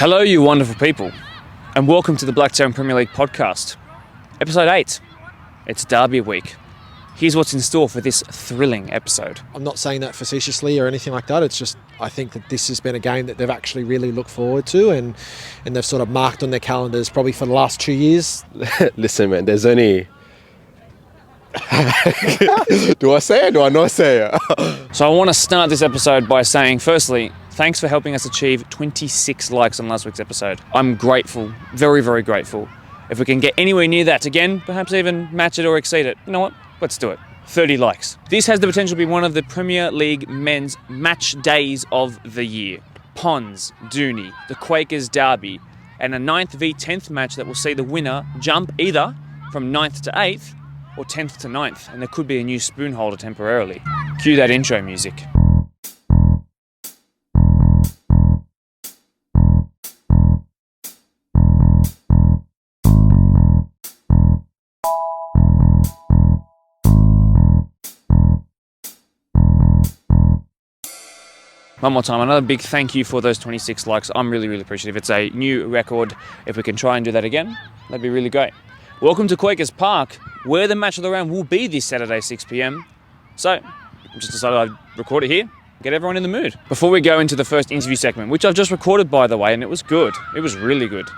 Hello, you wonderful people, and welcome to the Blacktown Premier League podcast, episode 8. It's Derby week. Here's what's in store for this thrilling episode. I'm not saying that facetiously or anything like that. It's just I think that this has been a game that they've actually really looked forward to and they've sort of marked on their calendars probably for the last 2 years. Listen, man, there's only... Do I say it? Do I not say it? So I want to start this episode by saying, firstly, thanks for helping us achieve 26 likes on last week's episode. I'm grateful, very, very grateful. If we can get anywhere near that again, perhaps even match it or exceed it, you know what? Let's do it. 30 likes. This has the potential to be one of the Premier League men's match days of the year. Pons, Dooney, the Quakers Derby, and a 9th v 10th match that will see the winner jump either from 9th to 8th or 10th to 9th, and there could be a new spoon holder temporarily. Cue that intro music. One more time, another big thank you for those 26 likes. I'm really, really appreciative. It's a new record. If we can try and do that again, that'd be really great. Welcome to Quakers Park, where the match of the round will be this Saturday, 6 p.m. So, I just decided I'd record it here, get everyone in the mood. Before we go into the first interview segment, which I've just recorded, by the way, and it was good. It was really good.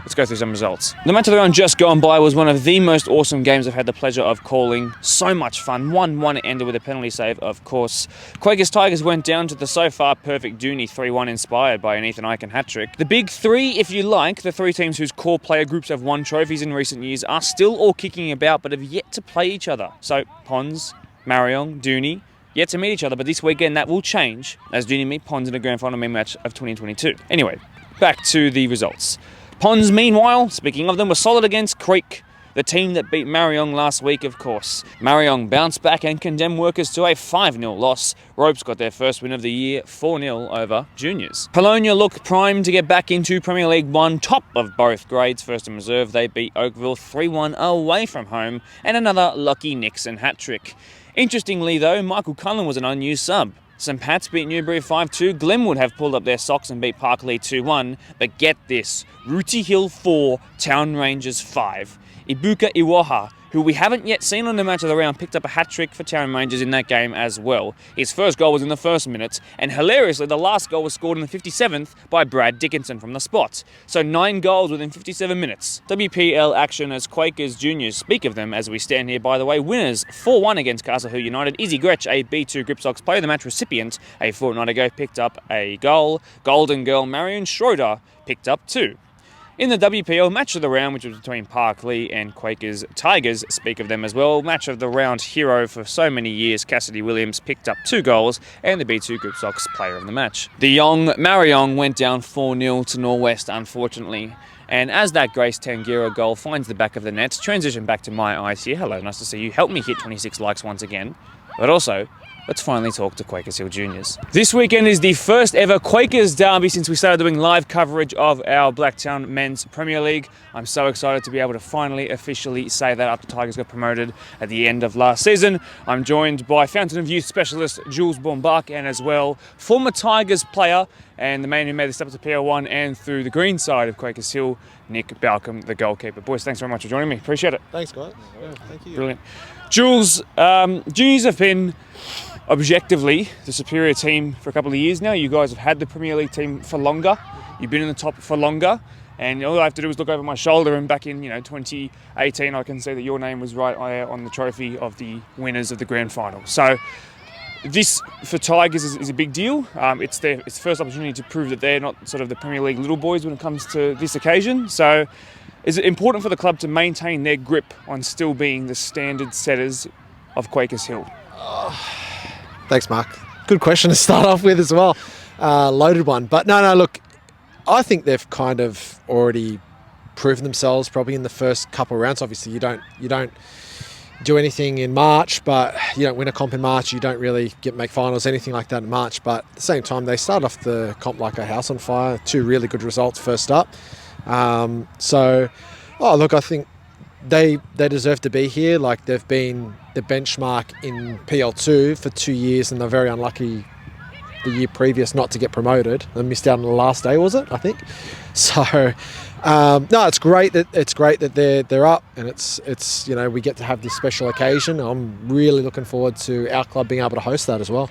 Let's go through some results. The match of the round just gone by was one of the most awesome games I've had the pleasure of calling. So much fun. 1-1 it ended with a penalty save, of course. Quakers Tigers went down to the so far perfect Dooney 3-1 inspired by an Ethan Eichen hat-trick. The big three, if you like, the three teams whose core player groups have won trophies in recent years, are still all kicking about but have yet to play each other. So, Pons, Marion, Dooney, yet to meet each other, but this weekend that will change as Dooney meet Pons in a grand final main match of 2022. Anyway, back to the results. Pons, meanwhile, speaking of them, were solid against Creek, the team that beat Marion last week, of course. Marion bounced back and condemned Workers to a 5-0 loss. Ropes got their first win of the year, 4-0 over Juniors. Polonia look primed to get back into Premier League 1, top of both grades. First and reserve, they beat Oakville 3-1 away from home, and another Lucky Nixon hat-trick. Interestingly, though, Michael Cullen was an unused sub. St Pat's beat Newbury 5-2. Glenwood have pulled up their socks and beat Parklea 2-1. But get this, Rooty Hill 4, Town Rangers 5. Ibuka Iwaha, who we haven't yet seen on the match of the round, picked up a hat-trick for Town Rangers in that game as well. His first goal was in the first minute, and hilariously, the last goal was scored in the 57th by Brad Dickinson from the spot. So 9 goals within 57 minutes. WPL action as Quakers Juniors speak of them as we stand here, by the way. Winners 4-1 against Castle Hill United. Izzy Gretsch, a B2 Gripsocks Player of the Match recipient, a fortnight ago picked up a goal. Golden Girl Marion Schroeder picked up 2. In the WPL, match of the round, which was between Parklea and Quakers Tigers, speak of them as well. Match of the round hero for so many years, Cassidy Williams picked up 2 goals and the B2 Gripsocks player of the match. The young Marion went down 4-0 to Norwest, unfortunately. And as that Grace Tangira goal finds the back of the net, transition back to my eyes here. Hello, nice to see you. Help me hit 26 likes once again. But also, let's finally talk to Quakers Hill Juniors. This weekend is the first ever Quakers Derby since we started doing live coverage of our Blacktown Men's Premier League. I'm so excited to be able to finally officially say that after Tigers got promoted at the end of last season. I'm joined by Fountain of Youth specialist Jules Bombach and as well former Tigers player and the man who made the step to PL1 and through the green side of Quakers Hill, Nick Balcombe, the goalkeeper. Boys, thanks very much for joining me. Appreciate it. Thanks, guys. Yeah, thank you. Brilliant. Jules, Juniors have been objectively the superior team for a couple of years now. You guys have had the Premier League team for longer. You've been in the top for longer. And all I have to do is look over my shoulder and back in 2018, I can see that your name was right on the trophy of the winners of the grand final. So this, for Tigers, is a big deal. It's their first opportunity to prove that they're not sort of the Premier League little boys when it comes to this occasion. So is it important for the club to maintain their grip on still being the standard setters of Quakers Hill? Thanks, Mark. Good question to start off with as well. Loaded one. But no, look, I think they've kind of already proven themselves probably in the first couple of rounds. Obviously, you don't do anything in March, but you don't win a comp in March. You don't really make finals, anything like that in March. But at the same time, they start off the comp like a house on fire. 2 really good results first up. Look, I think they deserve to be here. Like, they've been the benchmark in PL2 for 2 years, and they're very unlucky the year previous not to get promoted. They missed out on the last day, was it? I think. So, no, it's great that they're up, and it's we get to have this special occasion. I'm really looking forward to our club being able to host that as well.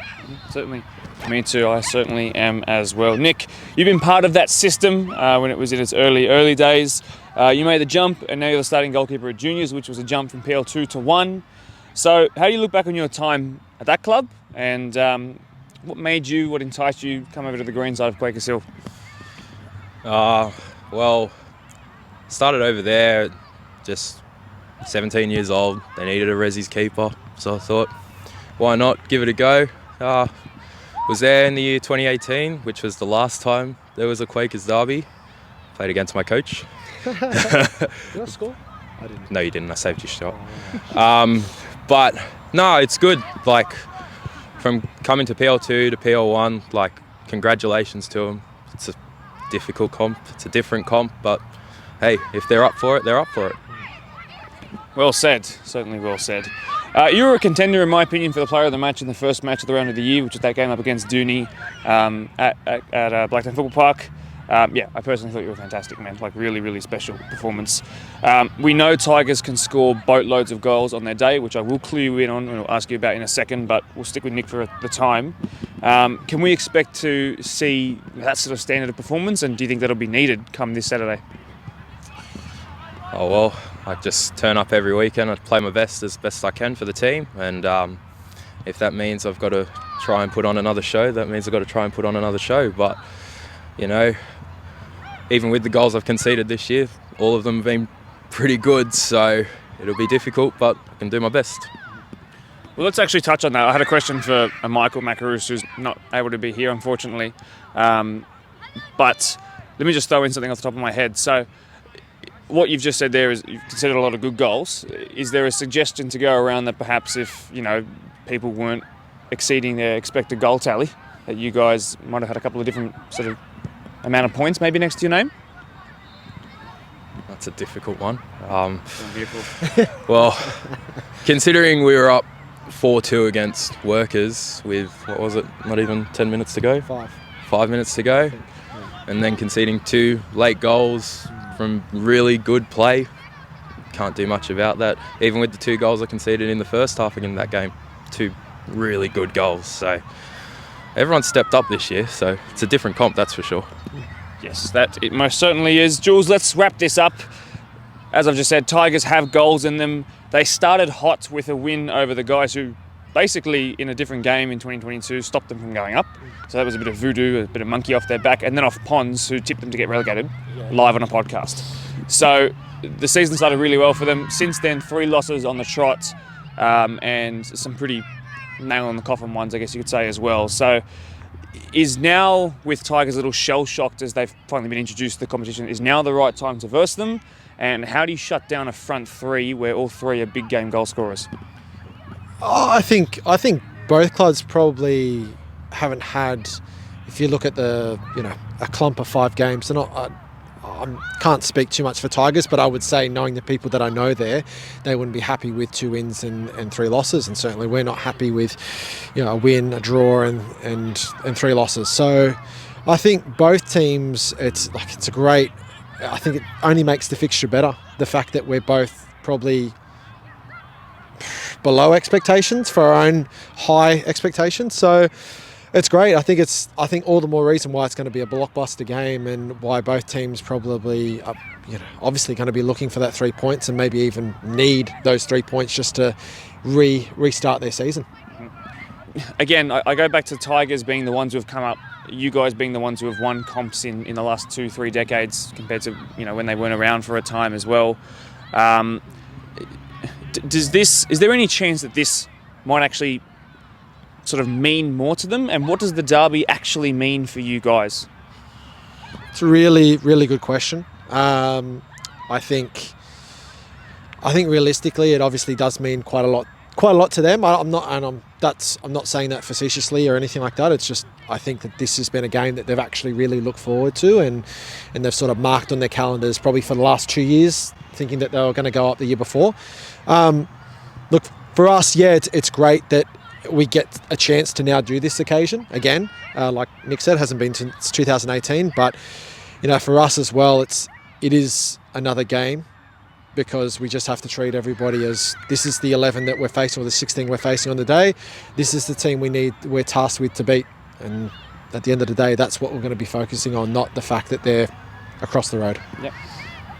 Certainly. Me too. I certainly am as well. Nick, you've been part of that system when it was in its early days. You made the jump, and now you're the starting goalkeeper at juniors, which was a jump from PL2 to 1. So how do you look back on your time at that club, and what enticed you to come over to the green side of Quakers Hill? Well, started over there, just 17 years old. They needed a resis keeper, so I thought, why not give it a go? Was there in the year 2018, which was the last time there was a Quakers Derby. Played against my coach. Did I score? I didn't. No, you didn't. I saved your shot. But no, it's good. Like, from coming to PL2 to PL1, like, congratulations to them. It's a difficult comp. It's a different comp, but hey, if they're up for it, they're up for it. Well said. Certainly well said. You were a contender, in my opinion, for the player of the match in the first match of the round of the year, which was that game up against Dooney at Blacktown Football Park. I personally thought you were fantastic, man. Like, really, really special performance. We know Tigers can score boatloads of goals on their day, which I will clue you in on and I'll ask you about in a second, but we'll stick with Nick for the time. Can we expect to see that sort of standard of performance, and do you think that'll be needed come this Saturday? Oh, well, I just turn up every weekend. I play my best as best I can for the team, and if that means I've got to try and put on another show, that means I've got to try and put on another show. But, even with the goals I've conceded this year, all of them have been pretty good, so it'll be difficult, but I can do my best. Well, let's actually touch on that. I had a question for Michael Macaroos, who's not able to be here, unfortunately. But let me just throw in something off the top of my head. So, what you've just said there is you've considered a lot of good goals. Is there a suggestion to go around that perhaps if, people weren't exceeding their expected goal tally, that you guys might have had a couple of different sort of amount of points maybe next to your name? That's a difficult one. Well, considering we were up 4-2 against Workers with, what was it, not even 10 minutes to go? 5 minutes to go. And then conceding 2 late goals from really good play. Can't do much about that. Even with the 2 goals I conceded in the first half again that game, 2 really good goals. So everyone stepped up this year, so it's a different comp, that's for sure. Yes, that it most certainly is. Jules, let's wrap this up. As I've just said, Tigers have goals in them. They started hot with a win over the guys who basically in a different game in 2022 stopped them from going up. So that was a bit of voodoo, a bit of monkey off their back, and then off Pons, who tipped them to get relegated live on a podcast. So the season started really well for them. Since then, 3 losses on the trot, and some pretty nail on the coffin ones, I guess you could say, as well. So is now, with Tigers a little shell-shocked as they've finally been introduced to the competition, is now the right time to verse them? And how do you shut down a front 3 where all 3 are big game goal scorers? I think both clubs probably haven't had, if you look at a clump of 5 games, they're not, I can't speak too much for Tigers, but I would say, knowing the people that I know there, they wouldn't be happy with 2 wins and 3 losses, and certainly we're not happy with, a win, a draw, and 3 losses. So I think both teams, it's a great. I think it only makes the fixture better. The fact that we're both probably below expectations for our own high expectations. So it's great. I think all the more reason why it's going to be a blockbuster game, and why both teams probably are, obviously going to be looking for that 3 points, and maybe even need those 3 points just to restart their season. Again, I go back to Tigers being the ones who have come up, you guys being the ones who have won comps in the last 2-3 decades compared to when they weren't around for a time as well. Is there any chance that this might actually sort of mean more to them? And what does the derby actually mean for you guys? It's a really, really good question. I think realistically, it obviously does mean quite a lot to them. I'm not saying that facetiously or anything like that. It's just, I think that this has been a game that they've actually really looked forward to, and they've sort of marked on their calendars probably for the last 2 years, thinking that they were going to go up the year before. Look, for us, it's great that we get a chance to now do this occasion again. Like Nick said, hasn't been since 2018, but for us as well, it is another game, because we just have to treat everybody as this is the 11 that we're facing, or the 16 we're facing on the day. This is the team we're tasked with to beat, and at the end of the day, that's what we're going to be focusing on, not the fact that they're across the road. Yep.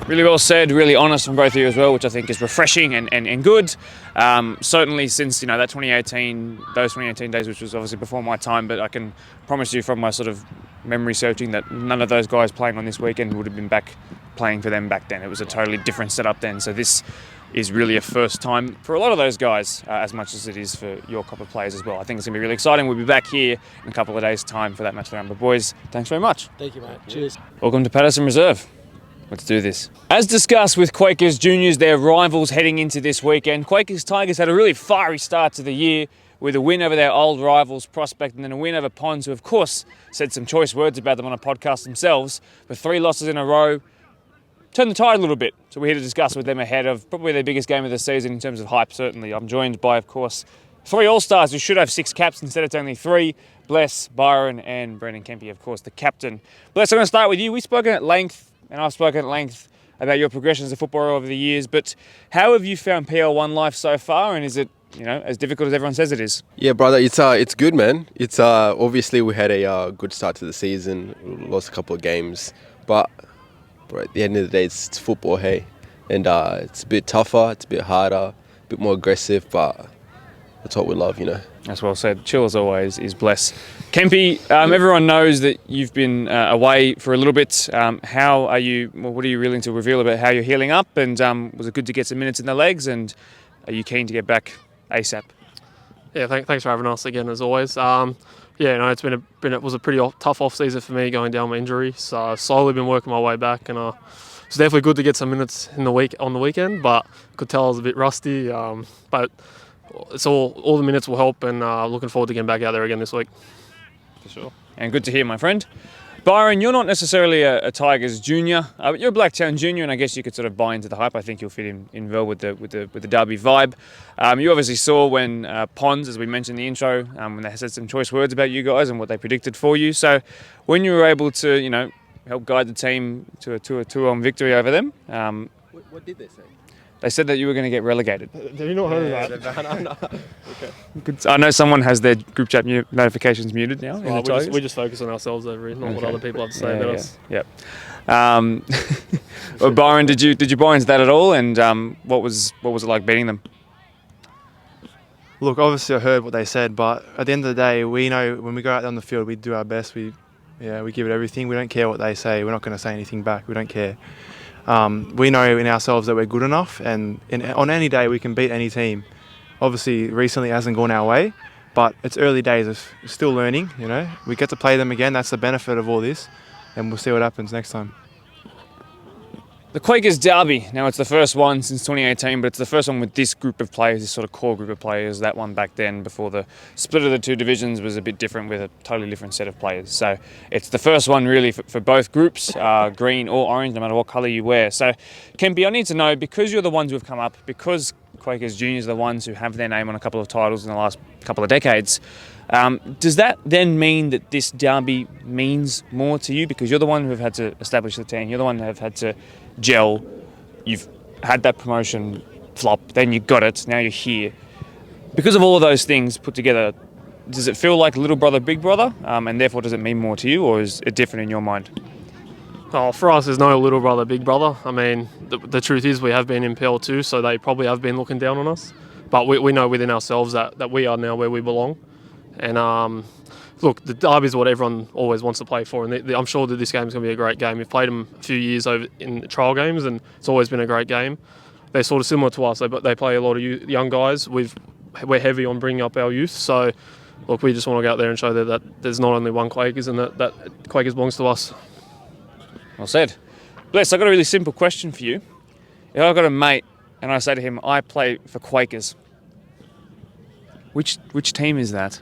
Really well said, really honest from both of you as well, which I think is refreshing and good. Certainly since, that 2018, those 2018 days, which was obviously before my time, but I can promise you from my sort of memory searching that none of those guys playing on this weekend would have been back playing for them back then. It was a totally different setup then. So this is really a first time for a lot of those guys, as much as it is for your couple of players as well. I think it's going to be really exciting. We'll be back here in a couple of days' time for that match round. But boys, thanks very much. Thank you, mate. Cheers. Welcome to Patterson Reserve. Let's do this. As discussed with Quakers Juniors, their rivals heading into this weekend, Quakers Tigers had a really fiery start to the year with a win over their old rivals Prospect, and then a win over Ponds, who of course said some choice words about them on a podcast themselves. But 3 losses in a row turned the tide a little bit. So we're here to discuss with them ahead of probably their biggest game of the season in terms of hype, certainly. I'm joined by, of course, 3 All-Stars who should have 6 caps. Instead it's only 3. Bless, Byron and Brendan Kempy, of course, the captain. Bless, I'm going to start with you. We've spoken at length, and I've spoken at length about your progression as a footballer over the years, but how have you found PL1 life so far, and is it, as difficult as everyone says it is? Yeah, brother, it's good, man. It's obviously we had a good start to the season, lost a couple of games, but bro, at the end of the day, it's football, hey, and it's a bit tougher, it's a bit harder, a bit more aggressive, but that's what we love, That's well said. Chill as always is Bless. Kempy, everyone knows that you've been away for a little bit. How are you? Well, what are you willing to reveal about how you're healing up? And was it good to get some minutes in the legs? And are you keen to get back ASAP? Yeah, thanks for having us again as always. It was a pretty tough off season for me going down my injury. So I've slowly been working my way back, and it's definitely good to get some minutes on the weekend. But could tell I was a bit rusty. But it's all the minutes will help, and looking forward to getting back out there again this week. For sure. And good to hear, my friend. Byron, you're not necessarily a Tigers junior, but you're a Blacktown junior, and I guess you could sort of buy into the hype. I think you'll fit in well with the Derby vibe. You obviously saw when Ponds, as we mentioned in the intro, when they said some choice words about you guys and what they predicted for you. So when you were able to, help guide the team to a 2-1 victory over them, What did they say? they said that you were going to get relegated. Have you not heard of that? No. Okay. I know someone has their group chat notifications muted now. We just focus on ourselves over here, not what other people have to say about us. Yep. Well, Byron, did you buy into that at all? And what was it like beating them? Look, obviously I heard what they said, but at the end of the day, we know when we go out on the field, we do our best. We give it everything. We don't care what they say. We're not going to say anything back. We don't care. We know in ourselves that we're good enough, and on any day we can beat any team. Obviously, recently it hasn't gone our way, but it's early days. We're still learning, We get to play them again. That's the benefit of all this, and we'll see what happens next time. The Quakers Derby. Now, it's the first one since 2018, but it's the first one with this group of players, this sort of core group of players. That one back then, before the split of the 2 divisions, was a bit different with a totally different set of players. So it's the first one really for both groups, green or orange, no matter what colour you wear. So, Kempy, I need to know, because you're the ones who have come up, because Quakers Juniors are the ones who have their name on a couple of titles in the last couple of decades, does that then mean that this derby means more to you? Because you're the one who have had to establish the team, you're the one who have had to gel, you've had that promotion flop, then you got it, now you're here. Because of all of those things put together, does it feel like little brother, big brother? And therefore, does it mean more to you, or is it different in your mind? Oh, for us, there's no little brother, big brother. I mean, the truth is we have been in PL2, so they probably have been looking down on us. But we know within ourselves that we are now where we belong. And look, the derby is what everyone always wants to play for, and I'm sure that this game is going to be a great game. We've played them a few years over in the trial games, and it's always been a great game. They're sort of similar to us, but they play a lot of young guys. We're heavy on bringing up our youth, so look, we just want to go out there and show that there's not only one Quakers, and that Quakers belongs to us. Well said. Bless, I've got a really simple question for you. If I've got a mate and I say to him, I play for Quakers, which team is that?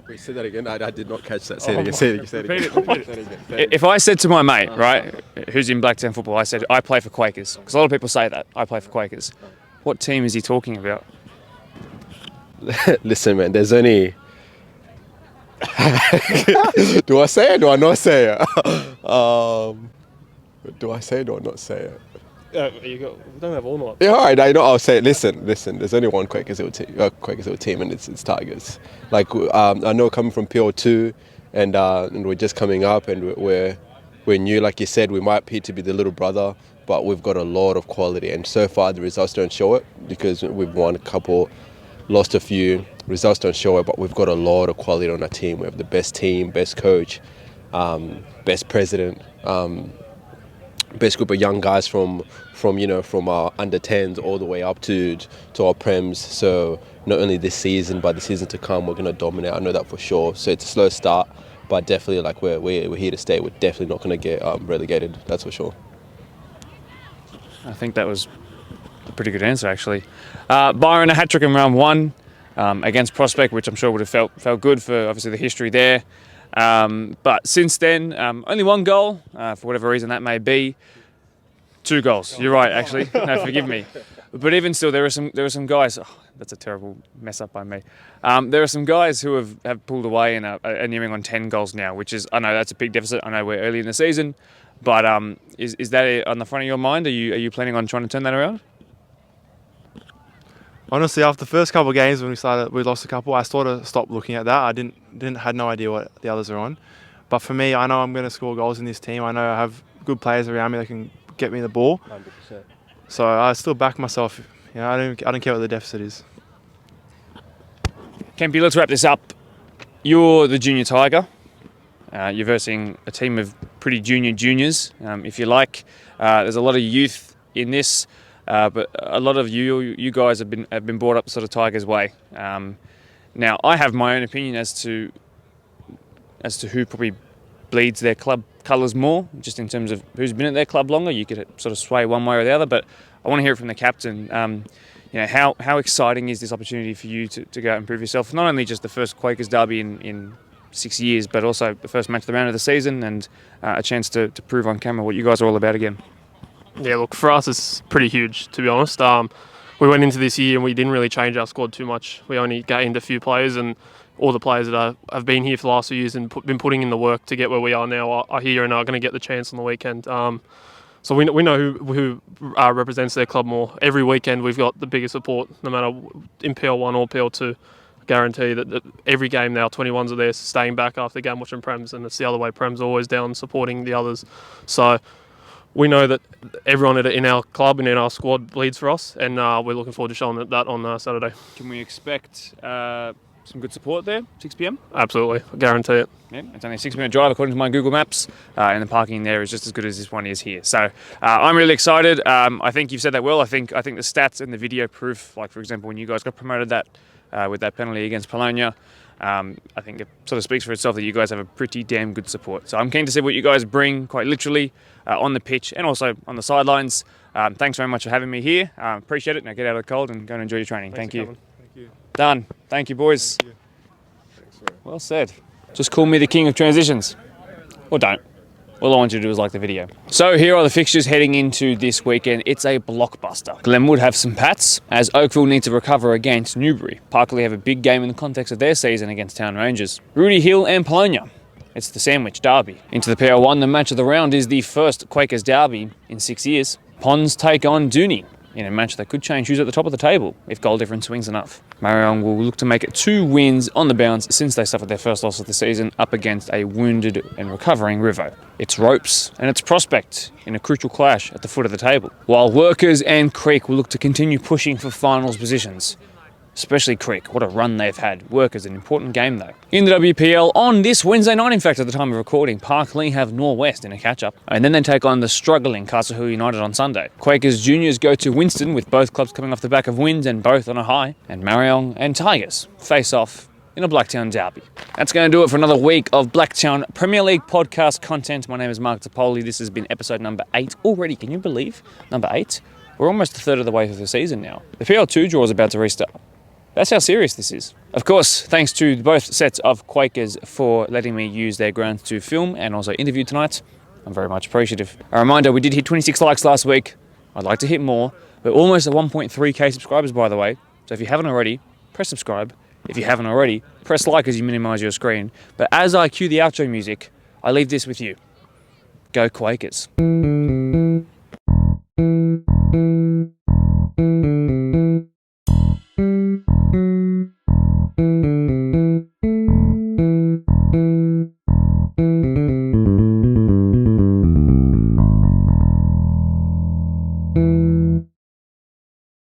Wait, say that again. I did not catch that. Say it again. If I said to my mate, right, who's in Blacktown football, I said, I play for Quakers. Because a lot of people say that, I play for Quakers. What team is he talking about? Listen, man, there's only... Do I say it? Do I not say it? Do I say it or not say it? We don't have all night. Yeah, all right, I know. I'll say it. Listen. There's only one Quakers Hill team, and it's Tigers. Like I know coming from PL2, and we're just coming up, and we're new. Like you said, we might appear to be the little brother, but we've got a lot of quality, and so far the results don't show it because we've won a couple, lost a few. Results don't show it, but we've got a lot of quality on our team. We have the best team, best coach, best president, best group of young guys from our under 10s all the way up to our prems. So not only this season, but the season to come, we're going to dominate. I know that for sure. So it's a slow start, but definitely like we're here to stay. We're definitely not going to get relegated. That's for sure. I think that was a pretty good answer, actually. Byron, a hat-trick in round 1 against Prospect, which I'm sure would have felt good for obviously the history there. But since then, only 1 goal, for whatever reason that may be. 2 goals. You're right, actually. No, forgive me. But even still, there are some guys. Oh, that's a terrible mess up by me. There are some guys who have pulled away and are nearing on 10 goals now, which is, I know that's a big deficit. I know we're early in the season, but is that on the front of your mind? Are you planning on trying to turn that around? Honestly, after the first couple of games when we lost a couple, I sort of stopped looking at that. I had no idea what the others are on. But for me, I know I'm going to score goals in this team. I know I have good players around me that can get me the ball. 100%. So I still back myself. I don't care what the deficit is. Kempy, let's wrap this up. You're the junior Tiger. You're versing a team of pretty juniors, if you like. There's a lot of youth in this. But a lot of you guys have been brought up sort of Tigers way. Now I have my own opinion as to who probably bleeds their club colours more, just in terms of who's been at their club longer. You could sort of sway one way or the other, but I want to hear it from the captain. How exciting is this opportunity for you to go out and prove yourself? Not only just the first Quakers Derby in 6 years, but also the first match of the round of the season and a chance to prove on camera what you guys are all about again. Yeah, look, for us it's pretty huge, to be honest. We went into this year and we didn't really change our squad too much. We only gained a few players, and all the players that have been here for the last few years and been putting in the work to get where we are now are here and are going to get the chance on the weekend. So we know who represents their club more. Every weekend we've got the biggest support, no matter in PL1 or PL2. I guarantee that every game now, 21s are there staying back after the game watching Prems, and it's the other way. Prems are always down supporting the others. So we know that everyone in our club and in our squad bleeds for us, and we're looking forward to showing that on Saturday. Can we expect some good support there, 6 p.m? Absolutely, I guarantee it. Yeah, it's only a 6-minute drive according to my Google Maps, and the parking there is just as good as this one is here. So I'm really excited. I think you've said that well. I think the stats and the video proof, like for example when you guys got promoted with that penalty against Bologna, I think it sort of speaks for itself that you guys have a pretty damn good support. So I'm keen to see what you guys bring, quite literally, on the pitch and also on the sidelines. Thanks very much for having me here. Appreciate it. Now get out of the cold and go and enjoy your training. Thank you. Thank you. Done. Thank you, boys. Thank you. Well said. Just call me the king of transitions. Or don't. All I want you to do is like the video. So here are the fixtures heading into this weekend. It's a blockbuster. Glenwood have some pats, as Oakville need to recover against Newbury. Parkley have a big game in the context of their season against Town Rangers. Rudy Hill and Bologna. It's the Sandwich Derby. Into the PL1, the match of the round is the first Quakers Derby in 6 years. Ponds take on Dooney in a match that could change who's at the top of the table if goal difference swings enough. Marion will look to make it 2 wins on the bounce since they suffered their first loss of the season up against a wounded and recovering Rivo. It's ropes and it's Prospect in a crucial clash at the foot of the table. While Workers and Creek will look to continue pushing for finals positions. Especially Creek, what a run they've had. Workers, an important game though. In the WPL, on this Wednesday night, in fact, at the time of recording, Parkley have Norwest in a catch-up. And then they take on the struggling Castle Hill United on Sunday. Quakers Juniors go to Winston, with both clubs coming off the back of wins and both on a high. And Marion and Tigers face off in a Blacktown derby. That's going to do it for another week of Blacktown Premier League podcast content. My name is Mark Topoli. This has been episode number 8 already. Can you believe? Number 8? We're almost a third of the way through the season now. The PL2 draw is about to restart. That's how serious this is. Of course, thanks to both sets of Quakers for letting me use their grounds to film and also interview tonight. I'm very much appreciative. A reminder, we did hit 26 likes last week. I'd like to hit more. We're almost at 1.3k subscribers, by the way. So if you haven't already, press subscribe If you haven't already, press like as you minimise your screen. But as I cue the outro music, I leave this with you. Go Quakers.